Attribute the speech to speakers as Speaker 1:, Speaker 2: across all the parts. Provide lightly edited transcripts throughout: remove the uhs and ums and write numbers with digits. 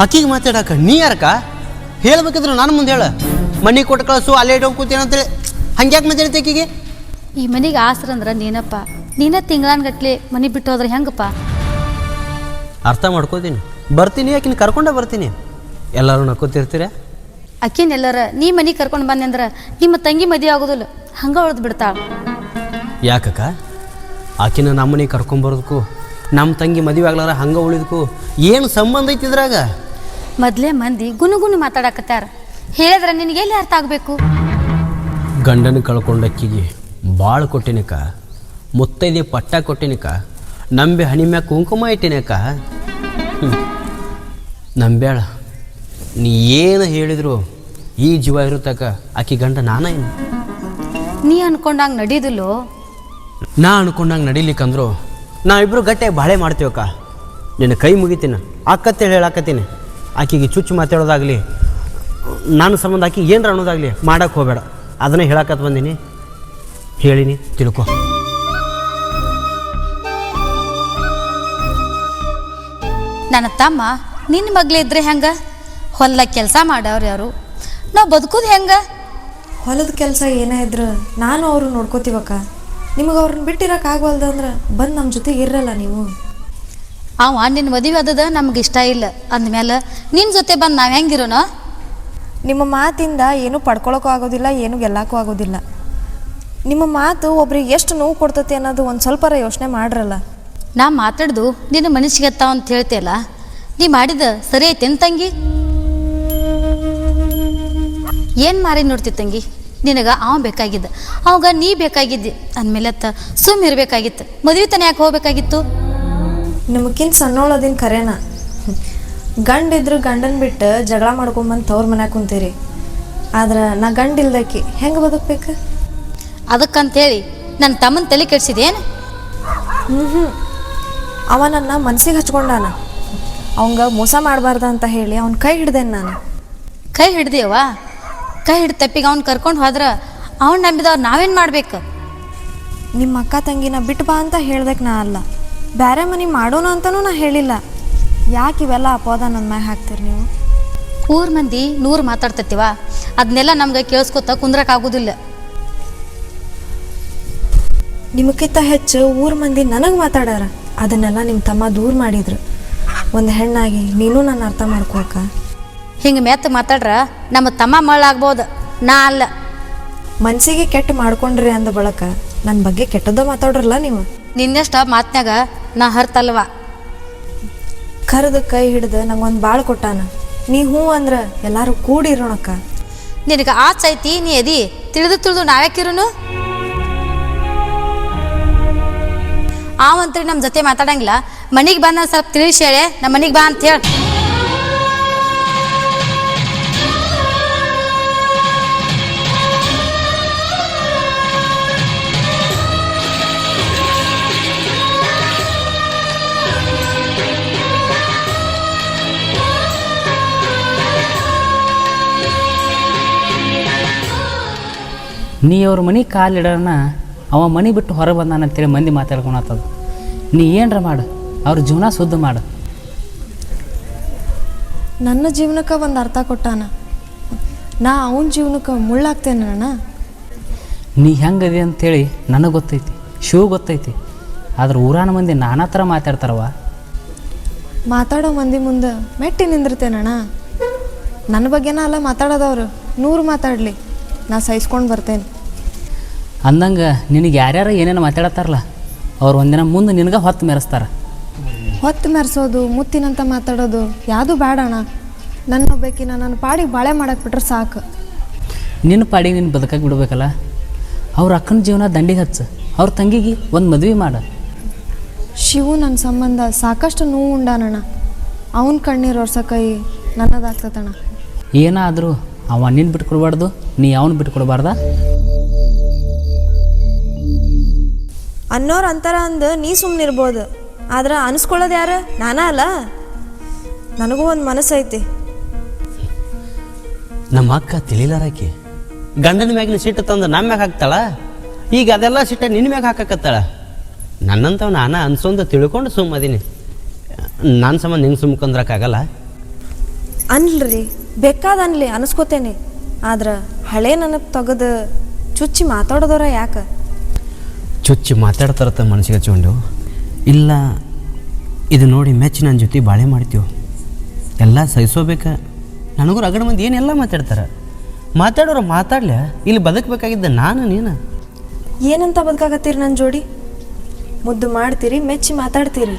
Speaker 1: ಅಕ್ಕಿಗೆ ಮಾತಾಡಕ ನೀ ಯಾರಕ್ಕ ಹೇಳ್ಬೇಕಿದ್ರು ನಾನು ಮುಂದೆ ಹೇಳ ಮನೆ ಕೊಟ್ಟು ಕಳಿಸು ಅಲ್ಲೇ ಇಡೋ ಕೂತೇನೆ ಅಂತೇಳಿ ಹಂಗ್ಯಾಕೆ ಮಾತಾಡ್ತಿ ಅಕ್ಕಿಗೆ?
Speaker 2: ಈ ಮನೆಗೆ ಆಸರಂದ್ರೆ ನೀನಪ್ಪ. ನೀನ ತಿಂಗಳಾನ್ಗಟ್ಲೆ ಮನೆ ಬಿಟ್ಟು ಹೋದ್ರೆ ಹೆಂಗಪ್ಪ?
Speaker 1: ಅರ್ಥ ಮಾಡ್ಕೋತೀನಿ, ಬರ್ತೀನಿ, ಆಕಿನ ಕರ್ಕೊಂಡೇ ಬರ್ತೀನಿ. ಎಲ್ಲರೂ ನಕ್ಕೋತಿರ್ತೀರ.
Speaker 2: ಅಕ್ಕಿನೆಲ್ಲರ ನೀ ಮನೆಗೆ ಕರ್ಕೊಂಡು ಬಂದೆ ಅಂದ್ರೆ ನಿಮ್ಮ ತಂಗಿ ಮದುವೆ ಆಗೋದಿಲ್ಲ, ಹಂಗೆ ಉಳ್ದು ಬಿಡ್ತಾಳ.
Speaker 1: ಯಾಕಕ್ಕ? ಆಕಿನ ನಮ್ಮನೆ ಕರ್ಕೊಂಬರೋದಕ್ಕೂ ನಮ್ಮ ತಂಗಿ ಮದುವೆ ಆಗ್ಲಾರ ಹಂಗೆ ಉಳಿದಕ್ಕೂ ಏನು ಸಂಬಂಧ ಐತಿದ್ರಾಗ?
Speaker 2: ಮೊದಲೇ ಮಂದಿ ಗುನುಗುನು ಮಾತಾಡಕತ್ತಾರ, ಹೇಳಿದ್ರೆ ನಿನಗೆ ಎಲ್ಲಿ ಅರ್ಥ ಆಗಬೇಕು?
Speaker 1: ಗಂಡನ ಕಳ್ಕೊಂಡು ಅಕ್ಕಿಗೆ ಭಾಳ ಕೊಟ್ಟಿನಕ್ಕ, ಮುತ್ತೈದೆ ಪಟ್ಟ ಕೊಟ್ಟಿನಕ್ಕ, ನಂಬೆ ಹಣಿ ಮ್ಯಾಗ ಕುಂಕುಮ ಇಟ್ಟಿನಕ್ಕ. ನಂಬ್ಯಾಳ, ನೀ ಏನು ಹೇಳಿದ್ರು ಈ ಜೀವ ಇರುತ್ತಕ್ಕ ಆಕಿ ಗಂಡ ನಾನೇನು.
Speaker 2: ನೀ ಅನ್ಕೊಂಡಂಗೆ ನಡೀದಿಲ್ಲೋ?
Speaker 1: ನಾ ಅನ್ಕೊಂಡಂಗೆ ನಡೀಲಿಕ್ಕಂದ್ರು ನಾವಿಬ್ಬರು ಗಟ್ಟಿಯಾಗಿ ಬಾಳೆ ಮಾಡ್ತೀವಕ್ಕ. ನಿನ್ನ ಕೈ ಮುಗಿತೀನಿ, ಅಕ್ಕತ್ತೇಳಿ ಹೇಳಾಕತ್ತೀನಿ. ಆಕಿಗೆ ಚುಚ್ಚು ಮಾತಾಡೋದಾಗಲಿ ನನ್ನ ಸಂಬಂಧ ಆಕಿಗೆ ಏನರ ಅನ್ನೋದಾಗಲಿ ಮಾಡೋಕ್ಕೆ ಹೋಗಬೇಡ. ಅದನ್ನೇ ಹೇಳಾಕತ್ ಬಂದೀನಿ, ಹೇಳಿನಿ, ತಿಳ್ಕೊ.
Speaker 2: ನನ್ನ ತಮ್ಮ ನಿನ್ನ ಮಗ್ಲೇ ಇದ್ರೆ ಹೆಂಗ? ಹೊಲ ಕೆಲಸ ಮಾಡವ್ರು ಯಾರು? ನಾವು ಬದುಕೋದು ಹೆಂಗ?
Speaker 3: ಹೊಲದ ಕೆಲಸ ಏನೇ ಇದ್ರು ನಾನು ಅವ್ರು ನೋಡ್ಕೋತೀವಕ್ಕ. ನಿಮಗೆ ಅವ್ರನ್ನ ಬಿಟ್ಟಿರೋಕೆ ಆಗವಲ್ದಂದ್ರೆ ಬಂದು ನಮ್ಮ ಜೊತೆಗೆ ಇರಲ್ಲ ನೀವು.
Speaker 2: ಅವ ನಿನ್ನ ಮದುವೆ ಆದದ ನಮ್ಗೆ ಇಷ್ಟ ಇಲ್ಲ ಅಂದಮೇಲೆ ನಿನ್ನ ಜೊತೆ ಬಂದು ನಾವು ಹೆಂಗಿರೋಣ?
Speaker 3: ನಿಮ್ಮ ಮಾತಿಂದ ಏನೂ ಪಡ್ಕೊಳಕ್ಕೂ ಆಗೋದಿಲ್ಲ, ಏನೂ ಗೆಲ್ಲಕ್ಕೂ ಆಗೋದಿಲ್ಲ. ನಿಮ್ಮ ಮಾತು ಒಬ್ರಿಗೆ ಎಷ್ಟು ನೋವು ಕೊಡ್ತತಿ ಅನ್ನೋದು ಒಂದು ಸ್ವಲ್ಪರ ಯೋಚನೆ ಮಾಡ್ರಲ್ಲ.
Speaker 2: ನಾ ಮಾತಾಡ್ದು ನಿನ್ನ ಮನಸ್ಸಿಗೆ ಎತ್ತಾವ ಅಂತ ಹೇಳ್ತೀಯಲ್ಲ, ನೀ ಮಾಡಿದ ಸರಿ ಐತೇನು ತಂಗಿ? ಏನು ಮಾರಿ ನೋಡ್ತಿ ತಂಗಿ? ನಿನಗೆ ಅವ ಬೇಕಾಗಿದ್ದ, ಅವಾಗ ನೀ ಬೇಕಾಗಿದ್ದಿ ಅಂದಮೇಲೆ ಸುಮ್ಮ ಇರಬೇಕಾಗಿತ್ತು. ಮದುವೆ ತಾನೆ ಯಾಕೆ ಹೋಗ್ಬೇಕಾಗಿತ್ತು?
Speaker 3: ನಿಮಗಿಂತ ಸಣ್ಣೋಳದಿನ ಕರೆನ. ಗಂಡಿದ್ರು ಗಂಡನ ಬಿಟ್ಟು ಜಗಳ ಮಾಡ್ಕೊಂಬಂದು ತವ್ರ ಮನ್ಯಾಗ ಕುಂತೀರಿ. ಆದ್ರೆ ನಾ ಗಂಡಿಲ್ದಕ್ಕಿ ಹೆಂಗೆ ಬದುಕಬೇಕು?
Speaker 2: ಅದಕ್ಕಂತೇಳಿ ನನ್ನ ತಮ್ಮನ ತಲೆ ಕೆಡ್ಸಿದೇನು?
Speaker 3: ಅವ ನನ್ನ ಮನ್ಸಿಗೆ ಹಚ್ಕೊಂಡಾನ. ಅವಂಗ ಮೋಸ ಮಾಡಬಾರ್ದ ಅಂತ ಹೇಳಿ ಅವ್ನ ಕೈ ಹಿಡ್ದೇನೆ ನಾನು.
Speaker 2: ಕೈ ಹಿಡ್ದೇವ? ಕೈ ಹಿಡ್ದು ತಪ್ಪಿಗೆ ಅವ್ನು ಕರ್ಕೊಂಡು ಹೋದ್ರೆ ಅವ್ನು ನಂಬಿದವ್ರು ನಾವೇನು ಮಾಡ್ಬೇಕು?
Speaker 3: ನಿಮ್ಮ ಅಕ್ಕ ತಂಗಿನ ಬಿಟ್ಟು ಬಾ ಅಂತ ಹೇಳ್ದಕ್ಕೆ ನಾ ಅಲ್ಲ, ಬೇರೆ ಮನೆ ಮಾಡೋಣ ಅಂತನೂ ನಾ ಹೇಳಿಲ್ಲ. ಯಾಕೆ ಇವೆಲ್ಲ ಅಪವಾದ ನನ್ನ ಮ್ಯಾಗ ಹಾಕ್ತೀರಿ ನೀವು?
Speaker 2: ಊರ್ ಮಂದಿ 100 ಮಾತಾಡ್ತತಿವ, ಅದನ್ನೆಲ್ಲ ನಮ್ಗೆ ಕೇಳಿಸ್ಕೊತ ಕುಂದ್ರಕ್ಕಾಗೋದಿಲ್ಲ.
Speaker 3: ನಿಮಗಿಂತ ಹೆಚ್ಚು ಊರ್ ಮಂದಿ ನನಗೆ ಮಾತಾಡ್ಯಾರ. ಅದನ್ನೆಲ್ಲ ನಿಮ್ಮ ತಮ್ಮ ದೂರ ಮಾಡಿದ್ರು. ಒಂದು ಹೆಣ್ಣಾಗಿ ನೀನು ನನ್ನ ಅರ್ಥ ಮಾಡ್ಕೋಕ.
Speaker 2: ಹಿಂಗೆ ಮೆತ್ತ ಮಾತಾಡ್ರ ನಮ್ಮ ತಮ್ಮ ಮಳ್ಳಾಗ್ಬೋದು, ನಾ ಅಲ್ಲ.
Speaker 3: ಮನಸ್ಸಿಗೆ ಕೆಟ್ಟ ಮಾಡ್ಕೊಂಡ್ರಿ ಅಂದ ಬಳಕ ನನ್ನ ಬಗ್ಗೆ ಕೆಟ್ಟದ್ದ ಮಾತಾಡ್ರಲ್ಲ ನೀವು.
Speaker 2: ನಿನ್ನಷ್ಟ ಮಾತ್ನಾಗ ನಾ ಹರ್ತಲ್ವ.
Speaker 3: ಕರೆದು ಕೈ ಹಿಡ್ದು ನಂಗೊಂದು ಬಾಳು ಕೊಟ್ಟಾನ. ನೀ ಹ್ಞೂ ಅಂದ್ರೆ ಎಲ್ಲರೂ ಕೂಡಿರೋಣಕ್ಕ.
Speaker 2: ನಿನಗೆ ಆಚೆ ಐತಿ, ನೀ ಎದಿ ತಿಳಿದು ನಾವ್ಯಾಕಿರೋನು? ಅವಂತ್ರಿ ನಮ್ಮ ಜೊತೆ ಮಾತಾಡಂಗಿಲ್ಲ. ಮನೆಗೆ ಬಂದ ಸ್ವಲ್ಪ ತಿಳಿಸಿ ಹೇಳೆ, ನಮ್ಮ ಮನೆಗೆ ಬಾ ಅಂತ ಹೇಳಿ.
Speaker 4: ನೀ ಅವ್ರ ಮನೆ ಕಾಲಿಡೋಣ, ಅವ ಮನೆ ಬಿಟ್ಟು ಹೊರಗೆ ಬಂದಾನಂತೇಳಿ ಮಂದಿ ಮಾತಾಡ್ಕೊಳತ್ತದ. ನೀ ಏನರ ಮಾಡು, ಅವ್ರ ಜೀವನ ಶುದ್ಧ ಮಾಡು.
Speaker 3: ನನ್ನ ಜೀವನಕ್ಕೆ ಒಂದು ಅರ್ಥ ಕೊಟ್ಟಾನ, ನಾ ಅವನ ಜೀವನಕ್ಕೆ ಮುಳ್ಳಾಗ್ತೇನೆ ಅಣ್ಣ.
Speaker 4: ನೀ ಹೆಂಗದೆ ಅಂಥೇಳಿ ನನಗೆ ಗೊತ್ತೈತಿ, ಶಿವ ಗೊತ್ತೈತಿ. ಆದ್ರೆ ಊರಾನ ಮಂದಿ ನಾನಾ ಥರ ಮಾತಾಡ್ತಾರವ.
Speaker 3: ಮಾತಾಡೋ ಮಂದಿ ಮುಂದೆ ಮೆಟ್ಟಿ ನಿಂದಿರ್ತೇನಣ್ಣ. ನನ್ನ ಬಗ್ಗೆನ ಅಲ್ಲ ಮಾತಾಡೋದವ್ರು 100 ಮಾತಾಡಲಿ, ನಾ ಸಹಿಸ್ಕೊಂಡು ಬರ್ತೇನೆ.
Speaker 4: ಅಂದಂಗೆ ನಿನಗೆ ಯಾರ್ಯಾರು ಏನೇನು ಮಾತಾಡತ್ತಾರಲ್ಲ, ಅವ್ರು ಒಂದಿನ ಮುಂದೆ ನಿನಗೆ ಹೊತ್ತು ಮೆರೆಸ್ತಾರೆ.
Speaker 3: ಹೊತ್ತು ಮೆರೆಸೋದು, ಮುತ್ತಿನಂತ ಮಾತಾಡೋದು ಯಾವುದು ಬೇಡ ಅಣ್ಣ. ನನ್ನ ಬೇಕಿನ ನನ್ನ ಪಾಡಿಗೆ ಬಾಳೆ ಮಾಡಕ್ಕೆ ಬಿಟ್ರೆ ಸಾಕು.
Speaker 4: ನಿನ್ನ ಪಾಡಿಗೆ ನೀನು ಬದುಕಕ್ಕೆ ಬಿಡ್ಬೇಕಲ್ಲ. ಅವ್ರ ಅಕ್ಕನ ಜೀವನ ದಂಡಿಗೆ ಹಚ್ಚು, ಅವ್ರ ತಂಗಿಗೆ ಒಂದು ಮದುವೆ ಮಾಡು.
Speaker 3: ಶಿವು ನನ್ನ ಸಂಬಂಧ ಸಾಕಷ್ಟು ನೋವು ಉಂಡಾನಣ್ಣ. ಅವನ ಕಣ್ಣೀರು ಒರ್ಸ ಕೈ ನನ್ನದಾಗ್ತತಣ್ಣ.
Speaker 4: ಏನಾದರೂ ಅವ ನಿನ್ನ ಬಿಟ್ಕೊಡ್ಬಾರ್ದು, ನೀ ಅವನು ಬಿಟ್ಕೊಡ್ಬಾರ್ದ.
Speaker 3: ಅನ್ನೋರು ಅಂತಾರ ಅಂದು ನೀ ಸುಮ್ಮನಿರ್ಬೋದು, ಆದ್ರೆ ಅನಿಸ್ಕೊಳ್ಳೋದು ಯಾರು? ನಾನಾ ಅಲ್ಲ. ನನಗೂ ಒಂದು ಮನಸ್ಸೈತಿ.
Speaker 1: ನಮ್ಮ ಅಕ್ಕ ತಿಳಿಲಾರಾಕಿ ಗಂಡನ ಮ್ಯಾಗಿನ ಸಿಟ್ಟು ತಂದು ನಮ್ಮ ಮ್ಯಾಗ ಹಾಕ್ತಾಳ. ಈಗ ಅದೆಲ್ಲ ಸಿಟ್ಟ ನಿನ್ನ ಮ್ಯಾಗ ಹಾಕಕತ್ತಾಳ. ನನ್ನಂತವ್ ನಾನು ಅನ್ಸೊಂದು ತಿಳ್ಕೊಂಡು ಸುಮ್ಮದೀನಿ. ನನ್ನ ಸಂಬಂಧ ನಿಂಗೆ ಸುಮ್ಕೊಂಡ್ರಕ್ಕಾಗಲ್ಲ.
Speaker 3: ಅನ್ಲ್ರಿ, ಬೇಕಾದ ಅನ್ಲಿ ಅನಿಸ್ಕೋತೇನೆ. ಆದ್ರೆ ಹಳೆ ನೆನಪು ತೆಗೆದು ಚುಚ್ಚಿ ಮಾತಾಡೋದವ್ರ ಯಾಕೆ?
Speaker 1: ಚುಚ್ಚಿ ಮಾತಾಡ್ತಾರತ್ತ ಮನಸ್ಸಿಗೆ ಹಚ್ಕೊಂಡು, ಇಲ್ಲ ಇದು ನೋಡಿ ಮೆಚ್ಚಿ ನನ್ನ ಜೊತೆ ಬಾಳೆ ಮಾಡ್ತೀವಿ, ಎಲ್ಲ ಸಹಿಸೋಬೇಕ. ನನಗೂ ರಗಡ ಮಂದಿ ಏನೆಲ್ಲ ಮಾತಾಡ್ತಾರೆ. ಮಾತಾಡೋರು ಮಾತಾಡ್ಲ, ಇಲ್ಲಿ ಬದುಕಬೇಕಾಗಿದ್ದ ನಾನು ನೀನು.
Speaker 3: ಏನಂತ ಬದುಕಾಗತ್ತೀರಿ ನನ್ನ ಜೋಡಿ? ಮುದ್ದು ಮಾಡ್ತೀರಿ, ಮೆಚ್ಚಿ ಮಾತಾಡ್ತೀರಿ,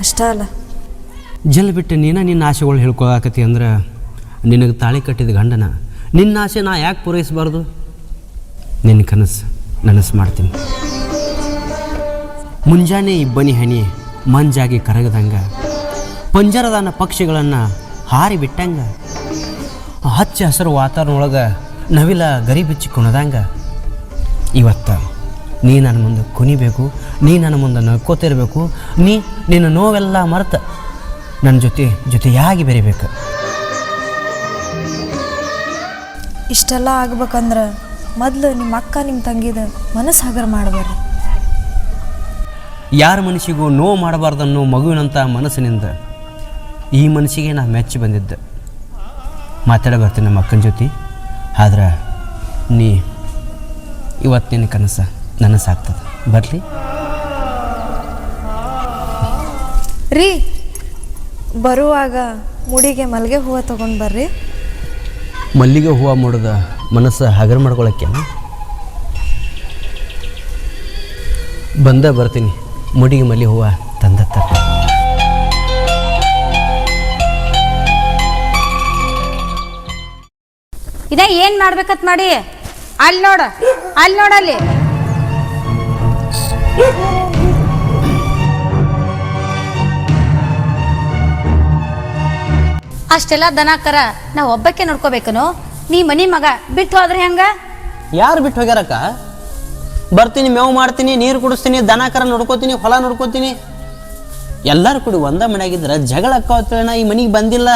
Speaker 3: ಅಷ್ಟ ಅಲ್ಲ.
Speaker 1: ಜಲ್ ಬಿಟ್ಟು ನಿನ್ನ ಆಸೆಗಳು ಹೇಳ್ಕೊಳಕತ್ತಿ ಅಂದ್ರೆ ನಿನಗೆ ತಾಳಿ ಕಟ್ಟಿದ ಗಂಡನ ನಿನ್ನ ಆಸೆ ನಾ ಯಾಕೆ ಪೂರೈಸಬಾರ್ದು? ನಿನ್ನ ಕನಸು ನನಸು ಮಾಡ್ತೀನಿ. ಮುಂಜಾನೆ ಇಬ್ಬನಿ ಹನಿ ಮಂಜಾಗಿ ಕರಗದಂಗ, ಪಂಜರದಾನ ಪಕ್ಷಿಗಳನ್ನು ಹಾರಿ ಬಿಟ್ಟಂಗ, ಹಚ್ಚ ಹಸಿರು ವಾತಾವರಣ ಒಳಗೆ ನವಿಲ ಗರಿ ಬಿಚ್ಚಿ ಕುಣದಂಗ, ಇವತ್ತು ನೀ ನನ್ನ ಮುಂದೆ ಕುಣಿಬೇಕು, ನೀ ನನ್ನ ಮುಂದೆ ನಕ್ಕೋತಿರ್ಬೇಕು, ನಿನ್ನ ನೋವೆಲ್ಲ ಮರೆತು ನನ್ನ ಜೊತೆಯಾಗಿ ಬೆರಿಬೇಕು.
Speaker 3: ಇಷ್ಟೆಲ್ಲ ಆಗ್ಬೇಕಂದ್ರೆ ಮೊದಲು ನಿಮ್ಮ ಅಕ್ಕ ನಿಮ್ಮ ತಂಗಿದ ಮನಸ್ಸು ಹಗರ ಮಾಡಬಾರ್ದು.
Speaker 1: ಯಾರ ಮನಸ್ಸಿಗೂ ನೋವು ಮಾಡಬಾರ್ದನ್ನೋ ಮಗುವಿನಂಥ ಮನಸ್ಸಿನಿಂದ ಈ ಮನಸ್ಸಿಗೆ ನಾ ಮೆಚ್ಚಿ ಬಂದಿದ್ದೆ. ಮಾತಾಡ ಬರ್ತೀನಿ ನಮ್ಮ ಅಕ್ಕನ ಜೊತೆ. ಆದ್ರೆ ನೀ ಇವತ್ತಿನ ಕನಸು ನನಸಾಗ್ತದೆ. ಬರಲಿ
Speaker 3: ರೀ, ಬರುವಾಗ ಮುಡಿಗೆ ಮಲ್ಲಿಗೆ ಹೂವು ತೊಗೊಂಡು ಬರ್ರಿ.
Speaker 1: ಮಲ್ಲಿಗೆ ಹೂವು ಮಾಡೋದ ಮನಸ್ಸು ಹಗರ ಮಾಡ್ಕೊಳಕ್ಕೆ ಬರ್ತೀನಿ. ಮುಡಿಗೆ ಮಲ್ಲಿಗೆ ಹೂವು ತಂದತ್ತ.
Speaker 5: ಇದ ಏನ್ ಮಾಡ್ಬೇಕತ್ ಮಾಡಿ? ಅಲ್ಲಿ ನೋಡ ಅಲ್ಲಿ
Speaker 2: ಅಷ್ಟೆಲ್ಲ ದನಕರ ನಾ ಒಬ್ಬಕ್ಕೆ ನೋಡ್ಕೋಬೇಕನು? ನೀ ಮನಿ ಮಗ ಬಿಟ್ಟು ಹೋದ್ರೆ ಹೆಂಗ?
Speaker 1: ಯಾರು ಬಿಟ್ಟು ಹೋಗ್ಯಾರಕ್ಕ? ಬರ್ತೀನಿ, ಮೇವು ಮಾಡ್ತೀನಿ, ನೀರು ಕುಡಿಸ್ತೀನಿ, ದನ ಕರ ನೋಡ್ಕೋತೀನಿ, ಹೊಲ ನೋಡ್ಕೋತೀನಿ. ಎಲ್ಲರೂ ಕೂಡಿ ಒಂದ ಮನೆಯಾಗಿದ್ರೆ ಜಗಳ ಅಕ್ಕವತ್ತೇಳ ಈ ಮನೆಗೆ ಬಂದಿಲ್ಲ.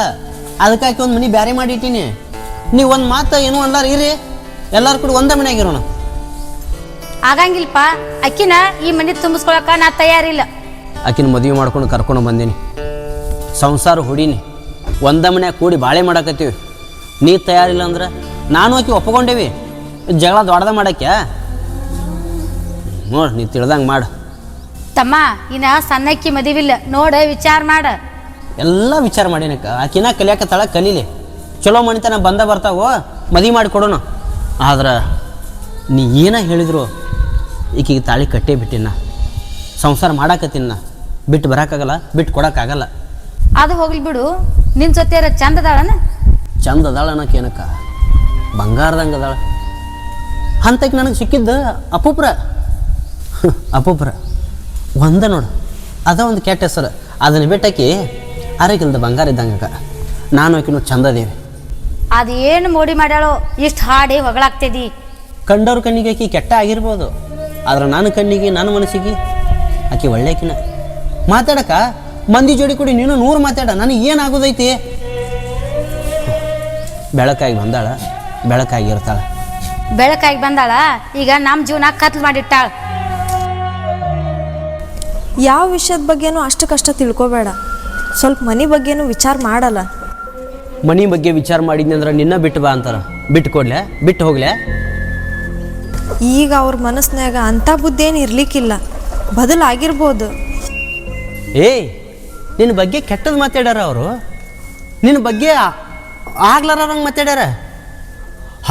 Speaker 1: ಅದಕ್ಕಾಕಿ ಒಂದು ಮನೆ ಬ್ಯಾರೆ ಮಾಡಿಟ್ಟೀನಿ. ನೀವು ಒಂದು ಮಾತು ಏನೋ ಅಲ್ಲಾರ ಇರಿ, ಎಲ್ಲರೂ ಕೂಡಿ ಒಂದ ಮನೆಯಾಗಿರೋಣ.
Speaker 2: ಆಗಂಗಿಲ್ಪ. ಅಕ್ಕಿನ ಈ ಮನೆ ತುಂಬಿಸ್ಕೊಳಕ ನಾ ತಯಾರಿಲ್ಲ.
Speaker 1: ಆಕಿನ ಮದುವೆ ಮಾಡ್ಕೊಂಡು ಕರ್ಕೊಂಡು ಬಂದೀನಿ, ಸಂಸಾರ ಹೊಡೀನಿ, ಒಂದ ಮನ್ಯಾಗ ಕೂಡಿ ಬಾಳೆ ಮಾಡಕತ್ತೀವಿ. ನೀ ತಯಾರಿಲ್ಲ ಅಂದ್ರೆ ನಾನು ಆಕಿ ಒಪ್ಕೊಂಡೇವಿ. ಜಗಳ ದೊಡ್ಡದ ಮಾಡಕ್ಕೆ ನೋಡಿ, ನೀ ತಿಳ್ದಂಗೆ ಮಾಡು.
Speaker 2: ತಮ್ಮ, ಇನ್ನ ಸಣ್ಣಕ್ಕಿ ಮದುವಿಲ್ಲ, ನೋಡ ವಿಚಾರ ಮಾಡ.
Speaker 1: ಎಲ್ಲ ವಿಚಾರ ಮಾಡೀನಕ್ಕ. ಆಕಿನ ಕಲಿಯಾಕತ್ತಾಳ, ಕಲೀಲಿ. ಚಲೋ ಮಣಿತನ ಬರ್ತಾವೋ, ಮದುವೆ ಮಾಡಿ ಕೊಡೋಣ. ಆದ್ರೆ ನೀ ಏನ ಹೇಳಿದ್ರು ಈಕಿಗೆ ತಾಳಿ ಕಟ್ಟೇ ಬಿಟ್ಟಿನ, ಸಂಸಾರ ಮಾಡಾಕತ್ತೀನ. ಬಿಟ್ಟು ಬರೋಕ್ಕಾಗಲ್ಲ, ಬಿಟ್ಟು ಕೊಡೋಕ್ಕಾಗಲ್ಲ.
Speaker 2: ಅದು ಹೋಗ್ಲಿ ಬಿಡು. ನಿನ್ ಜೊತೆ ಚಂದ ಅದಾಳನ?
Speaker 1: ಚಂದ ಅದಾಳ ಅನ್ನಕ್ಕೆ ಏನಕ್ಕ, ಬಂಗಾರದಂಗೆ ಅದಾಳ. ಅಂತಕ್ಕೆ ನನಗೆ ಸಿಕ್ಕಿದ್ದು ಅಪೂಪ್ರ ಒಂದ ನೋಡು. ಅದ ಒಂದು ಕೆಟ್ಟ ಹೆಸರು. ಅದನ್ನು ಬಿಟ್ಟಾಕಿ ಆರೋಗ್ಯದ ಬಂಗಾರ ಇದ್ದಂಗ. ನಾನು ಆಕಿನೂ ಚಂದದೇವಿ.
Speaker 2: ಅದೇನು ಮೋಡಿ ಮಾಡ್ಯಾಳೋ ಇಷ್ಟು ಹಾಡಿ ಹೊಗಳಾಗ್ತಿದಿ.
Speaker 1: ಕಂಡವ್ರ ಕಣ್ಣಿಗೆ ಆಕಿ ಕೆಟ್ಟ ಆಗಿರ್ಬೋದು, ಆದ್ರೆ ನನ್ನ ಕಣ್ಣಿಗೆ, ನನ್ನ ಮನಸ್ಸಿಗೆ ಆಕಿ ಒಳ್ಳೆಕಿನ. ಮಾತಾಡಕ ಮಂದಿ ಜೋಡಿ ಕೂಡಿ ನೀನು 100 ಮಾತಾಡ, ನನಗೆ ಏನಾಗೋದೈತಿ? ಬೆಳಕಾಗಿ ಬಂದಾಳ, ಬೆಳಕಾಗಿರ್ತಾಳ.
Speaker 2: ಬೆಳಕಾಗಿ ಬಂದಾಳ, ಈಗ ನಮ್ಮ ಜೀವನ ಕತ್ಲು ಮಾಡಿಟ್ಟಾಳ.
Speaker 3: ಯಾವ ವಿಷಯದ ಬಗ್ಗೆನೂ ಅಷ್ಟಕ್ಕಷ್ಟ ತಿಳ್ಕೊಬೇಡ. ಸ್ವಲ್ಪ ಮನೆ ಬಗ್ಗೆನೂ ವಿಚಾರ ಮಾಡಲ್ಲ.
Speaker 1: ಮನೆ ಬಗ್ಗೆ ವಿಚಾರ ಮಾಡಿದ್ನಿ ಅಂದ್ರೆ ನಿನ್ನ ಬಿಟ್ಟು ಬಾ ಅಂತಾರ. ಬಿಟ್ಟು ಕೊಡ್ಲೆ, ಬಿಟ್ಟು ಹೋಗ್ಲೆ?
Speaker 3: ಈಗ ಅವ್ರ ಮನಸ್ಸಿನಾಗ ಅಂಥ ಬುದ್ಧಿ ಏನು ಇರ್ಲಿಕ್ಕಿಲ್ಲ, ಬದಲಾಗಿರ್ಬೋದು.
Speaker 1: ಏಯ್, ನಿನ್ನ ಬಗ್ಗೆ ಕೆಟ್ಟದ್ದು ಮಾತಾಡ್ಯಾರ ಅವರು. ನಿನ್ನ ಬಗ್ಗೆ ಆಗ್ಲಾರಂಗೆ ಮಾತಾಡ್ಯಾರ.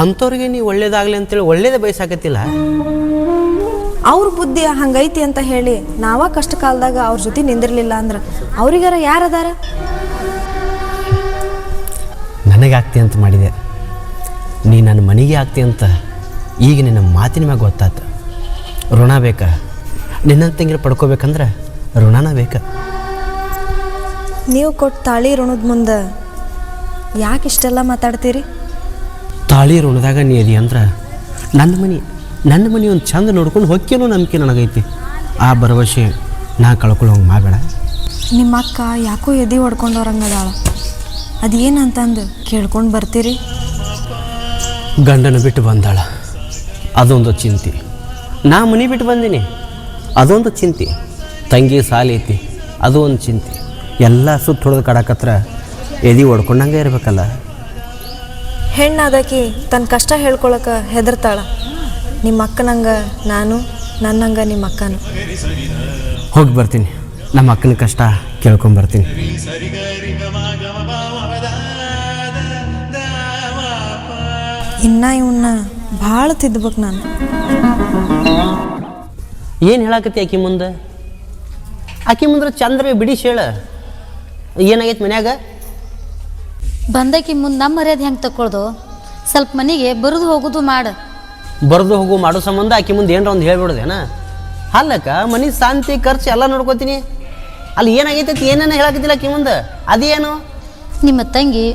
Speaker 1: ಅಂಥವ್ರಿಗೆ ನೀವು ಒಳ್ಳೇದಾಗಲಿ ಅಂತೇಳಿ ಒಳ್ಳೇದೇ ಬಯಸಾಕತ್ತಿಲ್ಲ.
Speaker 3: ಅವ್ರ ಬುದ್ಧಿ ಹಂಗೈತಿ ಅಂತ ಹೇಳಿ ನಾವ ಕಷ್ಟ ಕಾಲದಾಗ ಅವ್ರ ಜೊತೆ ನಿಂದಿರ್ಲಿಲ್ಲ ಅಂದ್ರೆ ಅವ್ರಿಗಾರ ಯಾರದಾರ?
Speaker 1: ನನಗಾಗ್ತಿ ಅಂತ ಮಾಡಿದೆ, ನೀ ನನ್ನ ಮನೆಗೆ ಆಗ್ತಿ ಅಂತ ಈಗ ನಿನ್ನ ಮಾತಿನ ಮ್ಯಾಗ ಗೊತ್ತಾಯ್ತು. ಋಣ ಬೇಕಾ? ನಿನ್ನ ತಂಗಿರ ಪಡ್ಕೋಬೇಕಂದ್ರೆ ಋಣನ ಬೇಕಾ?
Speaker 3: ನೀವು ಕೊಟ್ಟು ತಾಳಿ ಋಣದ ಮುಂದೆ ಯಾಕೆ ಇಷ್ಟೆಲ್ಲ ಮಾತಾಡ್ತೀರಿ?
Speaker 1: ತಾಳಿ ಋಣದಾಗ ನೀ ಅದಿ ಅಂದ್ರೆ ನನ್ನ ಮನೆ ಒಂದು ಚಂದ ನೋಡ್ಕೊಂಡು ಹೊಕ್ಕೇನೋ ನಂಬಿಕೆ ನನಗೈತಿ. ಆ ಭರವಸೆ ನಾ ಕಳ್ಕೊಳ್ಳೋಂಗೆ ಮಾಡಬೇಡ.
Speaker 3: ನಿಮ್ಮ ಅಕ್ಕ ಯಾಕೋ ಎದೆ ಹೊಡ್ಕೊಂಡವ್ರಂಗದಾಳ, ಅದೇನಂತಂದು ಕೇಳ್ಕೊಂಡು ಬರ್ತೀರಿ?
Speaker 1: ಗಂಡನ ಬಿಟ್ಟು ಬಂದಾಳ, ಅದೊಂದು ಚಿಂತೆ. ನಾ ಮನೆ ಬಿಟ್ಟು ಬಂದೀನಿ, ಅದೊಂದು ಚಿಂತೆ. ತಂಗಿ ಸಾಲಿ ಐತಿ, ಅದು ಒಂದು ಚಿಂತೆ. ಎಲ್ಲ ಸುತ್ತ ಹೊಡೆದು ಕಡಕತ್ರ ಎದೆ ಹೊಡ್ಕೊಂಡಂಗೆ ಇರಬೇಕಲ್ಲ.
Speaker 3: ಹೆಣ್ಣಾದಕಿ ತನ್ನ ಕಷ್ಟ ಹೇಳ್ಕೊಳಕ್ಕೆ ಹೆದರ್ತಾಳ. ನಿಮ್ಮ ಅಕ್ಕನಂಗ ನಾನು, ನನ್ನಂಗ ನಿಮ್ಮ ಅಕ್ಕನು.
Speaker 1: ಹೋಗಿ ಬರ್ತೀನಿ, ನಮ್ಮ ಅಕ್ಕನ ಕಷ್ಟ ಕೇಳ್ಕೊಂಬರ್ತೀನಿ.
Speaker 3: ಇನ್ನ ಇವನ್ನ ಭಾಳ ತಿದ್ಬೇಕು ನಾನು.
Speaker 1: ಏನು ಹೇಳಾಕತ್ತಿ ಆಕಿ ಮುಂದೆ? ಆಕಿ ಮುಂದ್ರೆ ಚಂದ್ರ ಬಿಡಿಸಿ ಹೇಳ, ಏನಾಗೈತೆ ಮನ್ಯಾಗ?
Speaker 2: ಬಂದಕಿ ಮುಂದೆ ನಮ್ಮ ಮರ್ಯಾದೆ ಹೆಂಗೆ ತಗೊಳ್ದು? ಸ್ವಲ್ಪ ಮನೆಗೆ ಬರೋದು ಹೋಗೋದು ಮಾಡು.
Speaker 1: ಬರೆದು ಹೋಗು ಮಾಡೋ ಸಂಬಂಧ ಆಕಿ ಮುಂದೆ ಏನರ ಒಂದು ಹೇಳ್ಬಿಡ್ದೇನ? ಅಲ್ಲಕ್ಕ ಮನೆ ಶಾಂತಿ ಖರ್ಚು ಎಲ್ಲ ನೋಡ್ಕೋತೀನಿ. ಅಲ್ಲಿ ಏನಾಗೈತೈತಿ ಏನೇನು ಹೇಳಾಕತ್ತಿಲ್ಲ ಆಕಿ ಮುಂದೆ, ಅದೇನು?
Speaker 2: ನಿಮ್ಮ ತಂಗಿ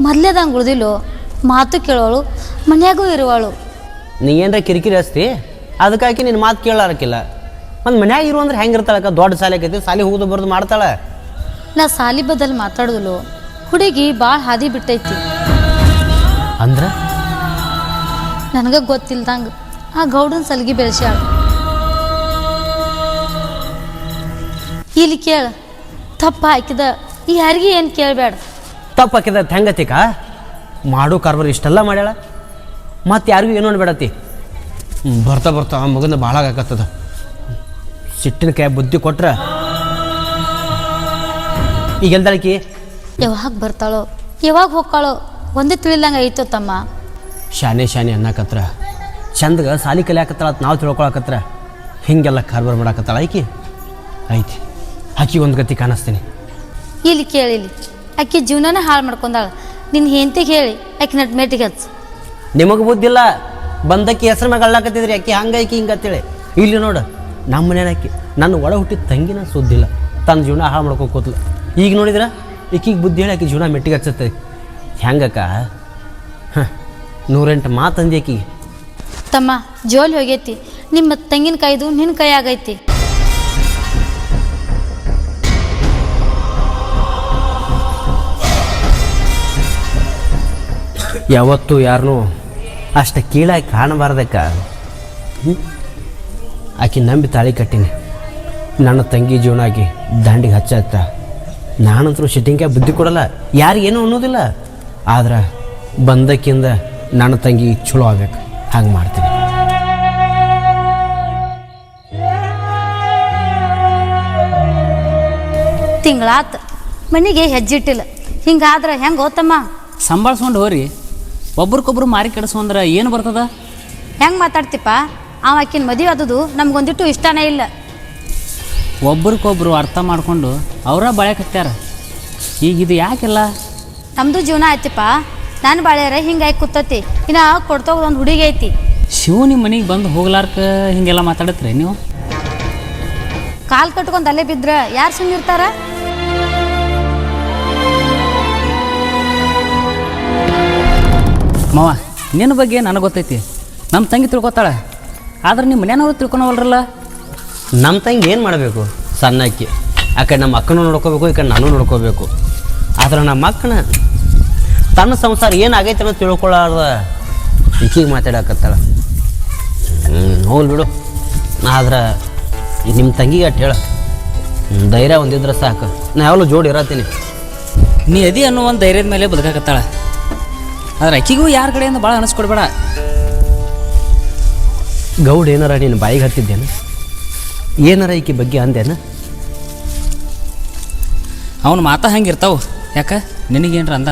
Speaker 2: ಮೊದಲೇದಂಗೆ ಉಳ್ದಿಲ್ಲೋ, ಮಾತು ಕೇಳೋಳು, ಮನ್ಯಾಗೂ ಇರುವಳು.
Speaker 1: ನೀ ಏನರ ಕಿರಿಕಿರಿ ಹಚ್ತಿ, ಅದಕ್ಕಾಕಿ ನಿನ್ನ ಮಾತು ಕೇಳಾರಕ್ಕಿಲ್ಲ. ಒಂದು ಮನ್ಯಾಗ ಇರು ಅಂದ್ರೆ ಹೆಂಗಿರ್ತಾಳಕ್ಕ? ದೊಡ್ಡ ಸಾಲಿ ಆಕೈತಿ, ಸಾಲಿ ಹೋಗೋದು ಬರೋದು ಮಾಡ್ತಾಳೆ.
Speaker 2: ನಾ ಸಾಲಿ ಬದಲು ಮಾತಾಡೋದಿಲ್ಲ, ಹುಡುಗಿ ಭಾಳ ಹಾದಿ ಬಿಟ್ಟೈತಿ.
Speaker 1: ಅಂದ್ರೆ
Speaker 2: ನನಗೆ ಗೊತ್ತಿಲ್ದಂಗೆ ಆ ಗೌಡನ ಸಲ್ಗಿ ಬೆಳೆಸ್ಯಾಳ. ಇಲ್ಲಿ ಕೇಳ, ತಪ್ಪ ಹಾಕಿದ ಯಾರಿಗೆ ಏನು ಕೇಳಬೇಡ.
Speaker 1: ತಪ್ಪು ಹಾಕಿದ ಹೆಂಗತಿಕ? ಮಾಡೋ ಕಾರ್ಬಾರ್ ಇಷ್ಟೆಲ್ಲ ಮಾಡ್ಯಾಳ, ಮತ್ತು ಯಾರಿಗೂ ಏನೋ ಅನ್ಬೇಡತಿ. ಬರ್ತಾ ಬರ್ತಾ ಆ ಮಗನ ಭಾಳ ಆಗಾಕತ್ತದ. ಸಿಟ್ಟಿನ ಕೈ ಬುದ್ಧಿ ಕೊಟ್ರೆ ಈಗ ಎಲ್ದಾಳಕಿ
Speaker 2: ಯಾವಾಗ ಬರ್ತಾಳೋ ಯಾವಾಗ ಹೋಗ್ಕಾಳೋ ಒಂದೇ ತಿಳಿದಂಗೆ ಐತೋ ತಮ್ಮ.
Speaker 1: ಶಾನೆ ಅನ್ನಕತ್ರ ಚಂದಗ ಸಾಲಿ ಕಲಿಯಾಕತ್ತಾಳ ಅಂತ ನಾವು ತಿಳ್ಕೊಳಕತ್ರ ಹಿಂಗೆಲ್ಲ ಕಾರ್ಬಾರ್ ಮಾಡಾಕತ್ತಾಳ ಆಕಿ. ಐತಿ ಆಕಿ ಒಂದು ಗತಿ ಕಾಣಿಸ್ತೀನಿ.
Speaker 2: ಇಲ್ಲಿ ಕೇಳಿಲಿ, ಆಕಿ ಜೀವನನೇ ಹಾಳು ಮಾಡ್ಕೊಂಡಾಳ. ನಿನ್ನ ಹೆಂಡತಿಗೆ ಹೇಳಿ ಆಕಿ ನಟ್ಮೆಟ್ಟಿಗೆ ಹಚ್ಚು.
Speaker 1: ನಿಮಗೆ ಬುದ್ಧಿಲ್ಲ, ಬಂದಕ್ಕಿ ಹೆಸ್ರು ಮ್ಯಾಗ ಅಳ್ಳಾಕತ್ತಿದ್ರಿ ಆಕಿ ಹಂಗೈಕಿ ಹಿಂಗತ್ತೇಳಿ. ಇಲ್ಲಿ ನೋಡು, ನಮ್ಮ ಮನೇನ ಆಕಿ ನನ್ನ ಒಳ ಹುಟ್ಟಿದ ತಂಗಿನ ಸುದ್ದಿಲ್ಲ, ತನ್ನ ಜೀವನ ಹಾಳು ಮಾಡ್ಕೋಕೋತ್ಲ. ಈಗ ನೋಡಿದ್ರೆ ಈಕಿಗೆ ಬುದ್ಧಿ ಹೇಳಿ ಆಕಿ ಜೀವನ ಮೆಟ್ಟಿಗೆ ಹಚ್ಚತ್ತೆ. ಹೆಂಗಕ್ಕ? 108 ಮಾತಂದಿ ಆಕಿಗೆ.
Speaker 2: ತಮ್ಮ ಜೋಲಿ ಹೋಗೈತಿ, ನಿಮ್ಮ ತಂಗಿನ ಕೈದು ನಿನ್ನ ಕೈ ಆಗೈತಿ.
Speaker 1: ಯಾವತ್ತೂ ಯಾರನ್ನೂ ಅಷ್ಟು ಕೀಳಾಗಿ ಕಾಣಬಾರ್ದಕ್ಕ. ಆಕಿ ನಂಬಿ ತಾಳಿ ಕಟ್ಟಿನಿ, ನನ್ನ ತಂಗಿ ಜೀವನ ಆಗಿ ದಾಂಡಿಗೆ ಹಚ್ಚತ್ತ. ನಾನಂತರೂ ಶಿಟ್ಟಿಂಗೆ ಬುದ್ಧಿ ಕೊಡಲ್ಲ, ಯಾರಿಗೇನು ಅನ್ನೋದಿಲ್ಲ. ಆದ್ರೆ ಬಂದಕ್ಕಿಂದ ನನ್ನ ತಂಗಿ ಚಲೋ ಆಗ್ಬೇಕು, ಹಾಗೆ ಮಾಡ್ತೀನಿ.
Speaker 2: ತಿಂಗಳಾತ ಮನೆಗೆ ಹೆಜ್ಜಿಟ್ಟಿಲ್ಲ, ಹಿಂಗಾದ್ರೆ ಹೆಂಗೆ ಹೋತಮ್ಮ?
Speaker 4: ಸಂಭಾಳ್ಸ್ಕೊಂಡು ಹೋರಿ, ಒಬ್ರಿಗೊಬ್ರು ಮಾರಿ ಕೆಡಿಸೋಂದ್ರೆ ಏನು ಬರ್ತದ?
Speaker 2: ಹೆಂಗೆ ಮಾತಾಡ್ತಿಪ್ಪ? ಅವ ಆಕಿನ ಮದುವೆ ಆದದು ನಮ್ಗೊಂದಿಟ್ಟು ಇಷ್ಟನೇ ಇಲ್ಲ.
Speaker 4: ಒಬ್ರಿಗೊಬ್ರು ಅರ್ಥ ಮಾಡಿಕೊಂಡು ಅವರ ಬಾಳೆ ಕಟ್ಟ್ಯಾರ. ಈಗ ಇದು ಯಾಕೆಲ್ಲ?
Speaker 2: ನಮ್ಮದು ಜೀವನ ಆಯ್ತಿಪ್ಪ, ನಾನು ಬಾಳ್ಯಾರ ಹಿಂಗಾಗಿ ಕೂತತಿ. ಇನ್ನು ಕೊಡ್ತೋಗ ಒಂದು ಹುಡುಗಿ ಐತಿ.
Speaker 4: ಶಿವ ನಿಮ್ಮ ಮನೆಗೆ ಬಂದು ಹೋಗ್ಲಾರ್ಕ ಹಿಂಗೆಲ್ಲ ಮಾತಾಡತ್ರಿ ನೀವು?
Speaker 2: ಕಾಲು ಕಟ್ಕೊಂಡು ಅಲ್ಲೇ ಬಿದ್ರೆ ಯಾರು ಸುಮ್ಮಿರ್ತಾರ?
Speaker 4: ಮಾವ, ನಿನ್ನ ಬಗ್ಗೆ ನನಗೆ ಗೊತ್ತೈತಿ, ನಮ್ಮ ತಂಗಿ ತಿಳ್ಕೊತಾಳೆ. ಆದ್ರೆ ನಿಮ್ಮ ಮನೆಯವ್ರು ತಿಳ್ಕೊಳವಲ್ರಲ್ಲ.
Speaker 1: ನಮ್ಮ ತಂಗಿ ಏನು ಮಾಡಬೇಕು? ಸಣ್ಣಕ್ಕಿ ಆ ಕಡೆ ನಮ್ಮ ಅಕ್ಕನೂ ನೋಡ್ಕೋಬೇಕು, ಈ ಕಡೆ ನಾನು ನೋಡ್ಕೋಬೇಕು. ಆದ್ರೆ ನಮ್ಮ ಅಕ್ಕನ ತನ್ನ ಸಂಸಾರ ಏನಾಗೈತೆ ಅನ್ನೋ ತಿಳ್ಕೊಳ್ಳಾರ್ದ ಈಕಿಗೆ ಮಾತಾಡಕತ್ತಾಳ. ಹೋಗ್ಲಿ ಬಿಡು. ಆದ್ರೆ ನಿಮ್ಮ ತಂಗಿಗೆ ಅಟ್ಟು ಹೇಳ, ಧೈರ್ಯ ಒಂದಿದ್ರೆ ಸಾಕು, ನಾ ಯಾವಾಗಲೂ ಜೋಡಿ ಇರತ್ತೀನಿ.
Speaker 4: ನೀ ಅದಿ ಅನ್ನೋ ಒಂದು ಧೈರ್ಯದ ಮೇಲೆ ಬದುಕಾಕತ್ತಾಳ. ಆದ್ರೆ ಅಕ್ಕಿಗೂ ಯಾರ ಕಡೆಯಿಂದ ಭಾಳ ಅನಿಸ್ಕೊಡ್ಬೇಡ.
Speaker 1: ಗೌಡ ಏನಾರ ನೀನು ಬಾಯಿಗೆ ಹತ್ತಿದ್ದೇನೆ? ಏನಾರ ಈಕಿ ಬಗ್ಗೆ ಅಂದೇನ?
Speaker 4: ಅವನು ಮಾತಾ ಹಂಗೆ ಇರ್ತಾವೆ. ಯಾಕೆ ನಿನಗೇನ್ರ ಅಂದ?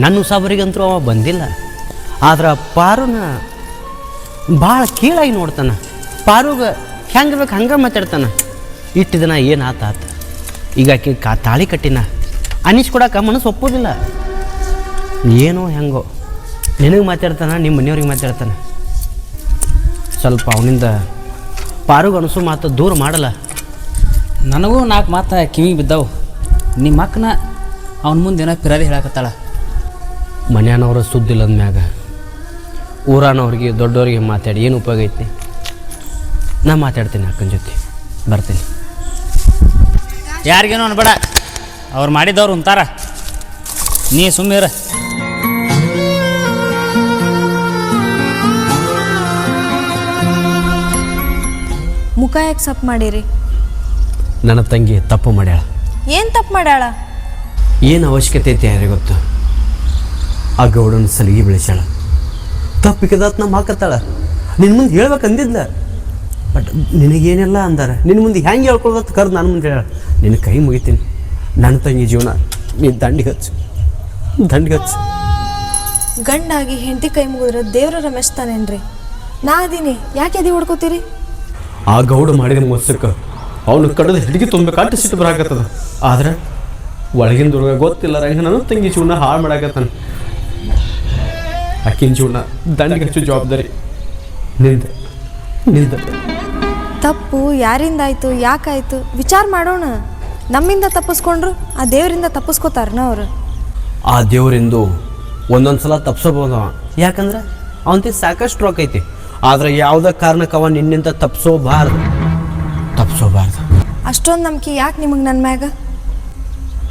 Speaker 1: ನನ್ನ ಉಸಾಬರಿಗಂತೂ ಅವ ಬಂದಿಲ್ಲ. ಆದ್ರೆ ಪಾರುನ ಭಾಳ ಕೀಳಾಗಿ ನೋಡ್ತಾನೆ. ಪಾರುಗ ಹೆಂಗೆ ಬೇಕು ಹಂಗೆ ಮಾತಾಡ್ತಾನೆ. ಇಟ್ಟು ದಿನ ಏನು ಆತ. ಈಗ ಆಕಿ ತಾಳಿ ಕಟ್ಟಿನ ಅನ್ನಿಸ್ಕೊಡಕ್ಕೆ ಮನಸ್ಸು ಒಪ್ಪೋದಿಲ್ಲ. ಏನೋ ಹೆಂಗೋ ನಿನಗೆ ಮಾತಾಡ್ತಾನೆ, ನಿಮ್ಮ ಮನೆಯವ್ರಿಗೆ ಮಾತಾಡ್ತಾನೆ. ಸ್ವಲ್ಪ ಅವನಿಂದ ಪಾರುಗ ಅನಿಸೋ ಮಾತು ದೂರ ಮಾಡಲ್ಲ.
Speaker 4: ನನಗೂ 4 ಮಾತು ಕಿವಿಗೆ ಬಿದ್ದಾವು. ನಿಮ್ಮ ಅಕ್ಕನ ಅವನ ಮುಂದೆ ಏನೋ ಪಿರಾದಿ ಹೇಳಕತ್ತಾಳ.
Speaker 1: ಮನ್ಯಾನವ್ರ ಸುದ್ದಿಲ್ಲದ ಮ್ಯಾಗ ಊರಾನವ್ರಿಗೆ ದೊಡ್ಡವ್ರಿಗೆ ಮಾತಾಡಿ ಏನು ಉಪಯೋಗ ಐತಿ? ನಾ ಮಾತಾಡ್ತೀನಿ ಅಕ್ಕನ ಜೊತೆ, ಬರ್ತೀನಿ.
Speaker 4: ಯಾರಿಗೇನೋ ಅನ್ಬೇಡ, ಅವ್ರು ಮಾಡಿದವ್ರು ಅಂತಾರ, ನೀ ಸುಮ್ಮೀರ.
Speaker 3: ಮುಖ ಯಾಕೆ ಸಪ್ ಮಾಡಿರಿ?
Speaker 1: ನನ್ನ ತಂಗಿ ತಪ್ಪು ಮಾಡ್ಯಾಳ.
Speaker 3: ಏನು ತಪ್ಪು ಮಾಡ್ಯಾಳ?
Speaker 1: ಏನು ಅವಶ್ಯಕತೆ ಐತೆ ಯಾರಿಗೆ ಗೊತ್ತು. ಆ ಗೌಡನ ಸಲಿಗೆ ಬೆಳೆಸ್ಯಾಳ, ತಪ್ಪಿಕದಾತ್ ನಮ್ಮ ಹಾಕತ್ತಾಳ. ನಿನ್ನ ಮುಂದೆ ಹೇಳ್ಬೇಕಂದಿದ್ಲ, ಬಟ್ ನಿನಗೇನೆಲ್ಲ ಅಂದಾರ. ನಿನ್ನ ಮುಂದೆ ಹೆಂಗೆ ಹೇಳ್ಕೊಳ್ದತ್ತು ಕರೆದು ನನ್ನ ಮುಂದೆ ಹೇಳ. ನಿನ್ನ ಕೈ ಮುಗಿತೀನಿ. ನನ್ನ ತಂಗಿ ಜೀವನ ನೀ ದಂಡಿಗೆ ಹಚ್ಚು.
Speaker 3: ಗಂಡಾಗಿ ಹೆಂಡತಿ ಕೈ ಮುಗಿದ್ರೆ ದೇವ್ರ ರಮೇಶ್ತಾನೇನ್ರಿ? ನಾ ಅದೀನಿ, ಯಾಕೆ ಅದಿ ಹೊಡ್ಕೋತೀರಿ?
Speaker 1: ಆ ಗೌಡ ಮಾಡಿದ ಮೋಸಕ್ಕೆ ಅವನು ಕಡದ ಹಿಡಿಗೆ ತುಂಬಬೇಕಾಟ ಸಿಟ್ಟು ಬರಾಕತ್ತದ. ಆದ್ರೆ ಒಳಗಿನ ದುರ್ಗ ಗೊತ್ತಿಲ್ಲ ರಂಗ ನನ್ನ ತಂಗಿ ಜೀವನ ಹಾಳು ಮಾಡಾಕತ್ತಾನ. ಆಕಿನ ಜೀವನ ದಂಡಿಗೆ ಹಚ್ಚು ಜವಾಬ್ದಾರಿ ನಿಂದ.
Speaker 3: ತಪ್ಪು ಯಾರಿಂದಾಯ್ತು, ಯಾಕಾಯ್ತು ವಿಚಾರ ಮಾಡೋಣ. ನಮ್ಮಿಂದ ತಪ್ಪಿಸ್ಕೊಂಡ್ರು ಆ ದೇವರಿಂದ ತಪ್ಪಿಸ್ಕೋತಾರನ ಅವರು.
Speaker 1: ಆ ದೇವರಿಂದು ಒಂದೊಂದು ಸಲ ತಪ್ಸೋಬೋದು. ಯಾಕಂದ್ರೆ ಅವನಿಗೆ ಸಾಕಷ್ಟು ರೊಕ್ಕ ಐತಿ. ಆದ್ರೆ ಯಾವುದೇ ಕಾರಣಕ್ಕೆ ಅವ ನಿನ್ನಿಂದ ತಪ್ಸೋಬಾರ್ದು.
Speaker 3: ಅಷ್ಟೊಂದು ನಂಬಿಕೆ ಯಾಕೆ ನಿಮಗೆ ನನ್ನ ಮ್ಯಾಗ?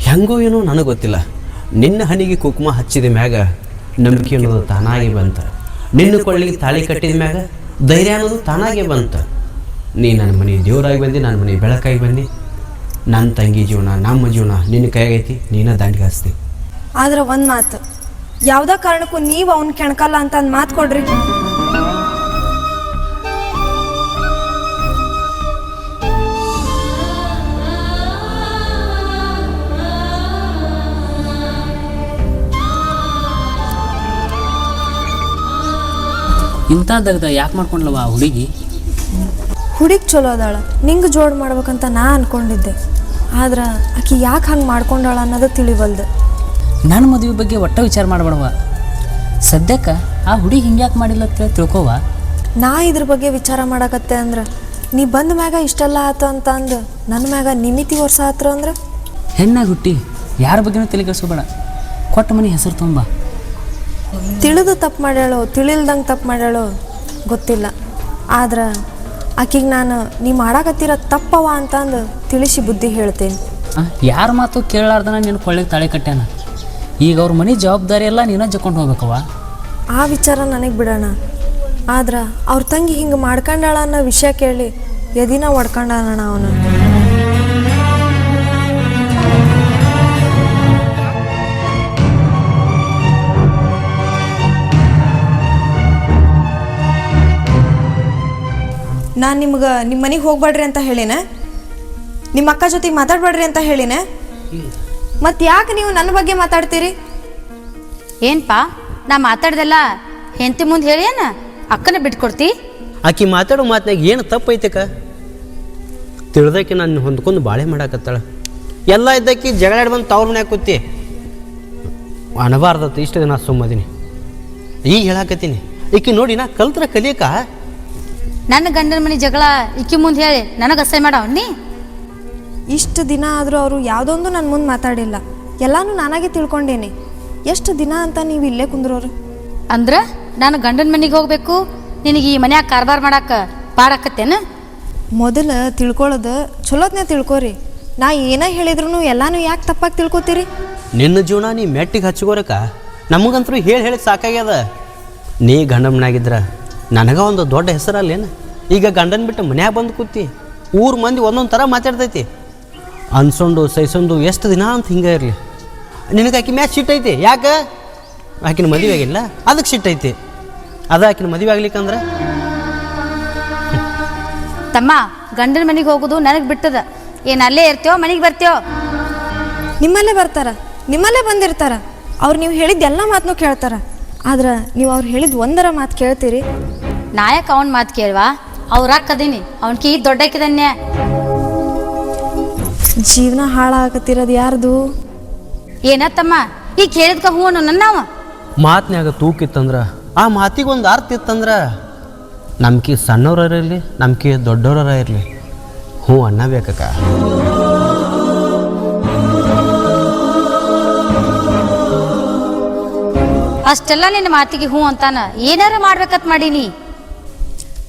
Speaker 1: ಹೆಂಗೋ ಏನೋ ನನಗೆ ಗೊತ್ತಿಲ್ಲ. ನಿನ್ನ ಹನಿಗೆ ಕುಂಕುಮ ಹಚ್ಚಿದ ಮ್ಯಾಗ ನಂಬಿಕೆ ಅನ್ನೋದು ತಾನಾಗಿ ಬಂತ. ನಿನ್ನ ಕೊಳ್ಳಿಗೆ ತಾಳಿ ಕಟ್ಟಿದ ಮ್ಯಾಗ ಧೈರ್ಯ ಅನ್ನೋದು ತಾನಾಗೆ ಬಂತ. ನೀ ನನ್ನ ಮನೆ ದೇವರಾಗಿ ಬಂದು, ನನ್ನ ಮನೆ ಬೆಳಕಾಗಿ ಬಂದು. ನನ್ನ ತಂಗಿ ಜೀವನ, ನಮ್ಮ ಜೀವನ ನಿನ್ನ ಕೈಯಾಗೈತಿ. ನೀನ ದಾಂಡಿಗೆ ಹಚ್ತಿ.
Speaker 3: ಆದ್ರೆ ಒಂದು ಮಾತು, ಯಾವುದೇ ಕಾರಣಕ್ಕೂ ನೀವು ಅವ್ನ ಕೆಣಕಲ್ಲ ಅಂತ ಅಂದ್ ಮಾತು ಕೊಡ್ರಿ.
Speaker 4: ಇಂಥ ದಗ್ದ ಯಾಕೆ ಮಾಡ್ಕೊಂಡ್ಲವ ಆ ಹುಡುಗಿ?
Speaker 3: ಹುಡುಗಿ ಚಲೋ ಅದಾಳ, ನಿಂಗೆ ಜೋಡ್ ಮಾಡ್ಬೇಕಂತ ನಾ ಅನ್ಕೊಂಡಿದ್ದೆ. ಆದ್ರೆ ಆಕಿ ಯಾಕೆ ಹಂಗೆ ಮಾಡ್ಕೊಂಡಾಳ ಅನ್ನೋದು ತಿಳಿವಲ್ದು.
Speaker 4: ನನ್ನ ಮದುವೆ ಬಗ್ಗೆ ಒಟ್ಟ ವಿಚಾರ ಮಾಡಬೇಡವ. ಸದ್ಯಕ್ಕೆ ಆ ಹುಡುಗಿ ಹಿಂಗೆ ಯಾಕೆ ಮಾಡಿಲ್ಲ ಅಂತ ತಿಳ್ಕೋವ.
Speaker 3: ನಾ ಇದ್ರ ಬಗ್ಗೆ ವಿಚಾರ ಮಾಡಕತ್ತೆ ಅಂದ್ರೆ ನೀ ಬಂದ ಮ್ಯಾಗ ಇಷ್ಟೆಲ್ಲ ಆತು ಅಂತ ಅಂದು ನನ್ನ ಮ್ಯಾಗ ನಿಮಿತಿ ವರ್ಷ ಆತ್ರ ಅಂದ್ರೆ
Speaker 4: ಹೆಣ್ಣಾಗಿ ಹುಟ್ಟಿ ಯಾರ ಬಗ್ಗೆನೂ ತಲೆ ಕೆಡಿಸ್ಕೋಬೇಡ. ಕೊಟ್ಟ ಮನೆ ಹೆಸರು ತುಂಬ.
Speaker 3: ತಿಳಿದು ತಪ್ಪು ಮಾಡ್ಯಾಳೋ ತಿಳಿಲ್ದಂಗೆ ತಪ್ಪು ಮಾಡ್ಯಾಳೋ ಗೊತ್ತಿಲ್ಲ. ಆದ್ರೆ ಆಕಿಗೆ ನಾನು ನೀ ಮಾಡಾಕತ್ತಿರೋ ತಪ್ಪವ ಅಂತಂದು ತಿಳಿಸಿ ಬುದ್ಧಿ ಹೇಳ್ತೇನೆ.
Speaker 4: ಯಾರ ಮಾತು ಕೇಳಲಾರ್ದನ ನಿನ್ನ ಕೊಳ್ಳಿಗೆ ತಾಳೆ ಕಟ್ಟ್ಯಾನ. ಈಗ ಅವ್ರ ಮನೆ ಜವಾಬ್ದಾರಿ ಎಲ್ಲ ನೀನ ಜಕ್ಕೊಂಡು ಹೋಗ್ಬೇಕವ.
Speaker 3: ಆ ವಿಚಾರ ನನಗೆ ಬಿಡೋಣ. ಆದ್ರೆ ಅವ್ರ ತಂಗಿ ಹಿಂಗೆ ಮಾಡ್ಕೊಂಡಾಳ ಅನ್ನೋ ವಿಷಯ ಕೇಳಿ ಎದಿನ ಒಡ್ಕೊಂಡಾನ ಅವನು. ನಾನು ನಿಮ್ಗೆ ನಿಮ್ಮ ಮನೆಗೆ ಹೋಗ್ಬೇಡ್ರಿ ಅಂತ ಹೇಳಿನ, ನಿಮ್ಮ ಅಕ್ಕ ಜೊತೆಗೆ ಮಾತಾಡ್ಬೇಡ್ರಿ ಅಂತ ಹೇಳಿನ. ಮತ್ತು ಯಾಕೆ ನೀವು ನನ್ನ ಬಗ್ಗೆ ಮಾತಾಡ್ತೀರಿ?
Speaker 2: ಏನ್ಪಾ ನಾ ಮಾತಾಡ್ದಲ್ಲ ಹೆಂಡತಿ ಮುಂದೆ ಹೇಳಿ ಏನ ಅಕ್ಕನ ಬಿಟ್ಕೊಡ್ತಿ?
Speaker 1: ಆಕಿ ಮಾತಾಡೋ ಮಾತನಾಗ ಏನು ತಪ್ಪು ಐತಕ? ತಿಳಿದಕ್ಕೆ ನಾನು ಹೊಂದ್ಕೊಂಡು ಬಾಳೆ ಮಾಡಾಕತ್ತಾಳ. ಎಲ್ಲ ಇದ್ದಕ್ಕೆ ಜಗಳಾಡಿ ಬಂದು ತವ್ರ ಮನ್ಯಾಗ ಕೂತಿ ಅನಬಾರ್ದತ್ತು. ಇಷ್ಟು ದಿನ ಸುಮ್ಮದೀನಿ, ಈಗ ಹೇಳಾಕತ್ತೀನಿ. ಈಕಿ ನೋಡಿ ನಾ ಕಲ್ತ್ರ ಕಲಿಯಕ.
Speaker 2: ನನ್ನ ಗಂಡನ ಮನೆ ಜಗಳ ಇಕ್ಕಿ ಮುಂದೆ ಹೇಳಿ ನನಗೆ ಅಸಹ್ಯ ಮಾಡವ ನೀ?
Speaker 3: ಇಷ್ಟು ದಿನ ಆದರೂ ಅವರು ಯಾವುದೊಂದು ನನ್ನ ಮುಂದೆ ಮಾತಾಡಿಲ್ಲ. ಎಲ್ಲನೂ ನಾನಾಗೆ ತಿಳ್ಕೊಂಡೇನೆ. ಎಷ್ಟು ದಿನ ಅಂತ ನೀವು ಇಲ್ಲೇ ಕುಂದ್ರೋರು?
Speaker 2: ಅಂದ್ರೆ ನಾನು ಗಂಡನ ಮನೆಗೆ ಹೋಗ್ಬೇಕು, ನಿನಗೆ ಈ ಮನ್ಯಾಗ ಕಾರ್ಬಾರ್ ಮಾಡಾಕ ಪಾಡಾಕತ್ತೇನ?
Speaker 3: ಮೊದಲು ತಿಳ್ಕೊಳ್ಳೋದು ಚಲೋತ್ನೇ ತಿಳ್ಕೊರಿ. ನಾ ಏನೇ ಹೇಳಿದ್ರು ಎಲ್ಲನೂ ಯಾಕೆ ತಪ್ಪಾಗಿ ತಿಳ್ಕೊತೀರಿ?
Speaker 1: ನಿನ್ನ ಜೀವನ ನೀ ಮೆಟ್ಟಿಗೆ ಹಚ್ಕೋರಕ ನಮಗಂತರೂ ಹೇಳಿ ಸಾಕಾಗ್ಯದ. ನೀ ಗಂಡನ ಮನ್ಯಾಗಿದ್ರ ನನಗೆ ಒಂದು ದೊಡ್ಡ ಹೆಸರಲ್ಲೇನು? ಈಗ ಗಂಡನ ಬಿಟ್ಟು ಮನ್ಯಾಗ ಬಂದು ಕೂತಿ ಊರು ಮಂದಿ ಒಂದೊಂದು ಥರ ಮಾತಾಡ್ತೈತಿ. ಅನ್ಸೊಂಡು ಸಹಿಸೊಂಡು ಎಷ್ಟು ದಿನ ಅಂತ ಹಿಂಗೆ ಇರಲಿ. ನಿನಗೆ ಆಕಿ ಮ್ಯಾಚ್ ಸಿಟ್ಟೈತಿ. ಯಾಕೆ? ಆಕಿನ ಮದುವೆ ಆಗಿಲ್ಲ ಅದಕ್ಕೆ ಸಿಟ್ಟೈತಿ. ಅದ ಆಕಿನ ಮದುವೆ ಆಗ್ಲಿಕ್ಕಂದ್ರೆ
Speaker 2: ತಮ್ಮ ಗಂಡನ ಮನೆಗೆ ಹೋಗೋದು ನನಗೆ ಬಿಟ್ಟದ. ಏನು ಅಲ್ಲೇ ಇರ್ತೀವೋ ಮನೆಗೆ ಬರ್ತೀವೋ?
Speaker 3: ನಿಮ್ಮಲ್ಲೇ ಬರ್ತಾರ, ನಿಮ್ಮಲ್ಲೇ ಬಂದಿರ್ತಾರ. ಅವ್ರು ನೀವು ಹೇಳಿದ ಎಲ್ಲ ಮಾತನ್ನೂ ಕೇಳ್ತಾರ. ಆದ್ರೆ ನೀವು ಅವ್ರು ಹೇಳಿದ ಒಂದರ ಮಾತು ಕೇಳ್ತೀರಿ?
Speaker 2: ನಾಯಕ ಅವನ ಮಾತು ಕೇಳ್ವಾ? ಅವ್ರ ಅಕ್ಕದೀನಿ ಅವನ್ಕಿ ದೊಡ್ಡಕ್ಕಿದನ್ಯ.
Speaker 3: ಜೀವನ ಹಾಳಾಗತ್ತಿರೋದು ಯಾರ್ದು?
Speaker 2: ಏನತ್ತಮ್ಮ ಈಗ ಕೇಳಿದ್ಕ ಹೂ ಅನ್ನೋ ನನ್ನವ
Speaker 1: ಮಾತಿನಾಗ ತೂಕಿತ್ತಂದ್ರೆ ಆ ಮಾತಿಗೆ ಒಂದು ಅರ್ಥ ಇತ್ತಂದ್ರೆ ನಂಬಿಕೆ ಸಣ್ಣವ್ರ ಇರಲಿ ನಂಬಿಕೆ ದೊಡ್ಡವ್ರ ಇರಲಿ ಹ್ಞೂ ಅನ್ನಬೇಕಕ್ಕ.
Speaker 2: ಅಷ್ಟೆಲ್ಲ ನಿನ್ನ ಮಾತಿಗೆ ಹೂ ಅಂತಾನ ಏನಾರ ಮಾಡ್ಬೇಕತ್ ಮಾಡೀನಿ.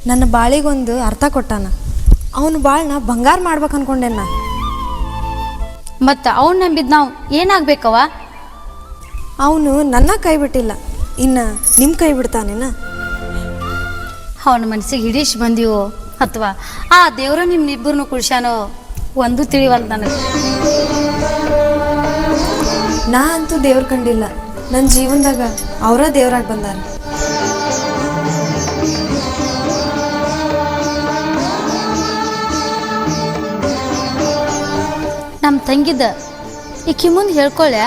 Speaker 3: ನನ್ನ ಬಾಳಿಗೊಂದು ಅರ್ಥ ಕೊಟ್ಟಾನ. ಅವನು ಬಾಳನ್ನ ಬಂಗಾರ ಮಾಡ್ಬೇಕು ಅನ್ಕೊಂಡೆನ್ನ.
Speaker 2: ಮತ್ತು ಅವ್ನು ನಂಬಿದ್ ನಾವು ಏನಾಗ್ಬೇಕವ?
Speaker 3: ಅವನು ನನ್ನ ಕೈ ಬಿಟ್ಟಿಲ್ಲ, ಇನ್ನು ನಿಮ್ಮ ಕೈ ಬಿಡ್ತಾನೇನ?
Speaker 2: ಅವನ ಮನಸ್ಸಿಗೆ ಹಿಡೀಶ್ ಬಂದೀವೋ ಅಥವಾ ಆ ದೇವ್ರ ನಿಮ್ಮನಿಬ್ಬರನ್ನು ಕುಳ್ಸ್ಯಾನೋ ಒಂದು ತಿಳಿವಲ್ದು ನನಗೆ.
Speaker 3: ನಾ ಅಂತೂ ದೇವ್ರ ಕಂಡಿಲ್ಲ, ನನ್ನ ಜೀವನದಾಗ ಅವರ ದೇವ್ರಾಗಿ ಬಂದಾರ.
Speaker 2: ನಮ್ಮ ತಂಗಿದ ಈಕಿ ಮುಂದೆ ಹೇಳ್ಕೊಳ್ಳೆ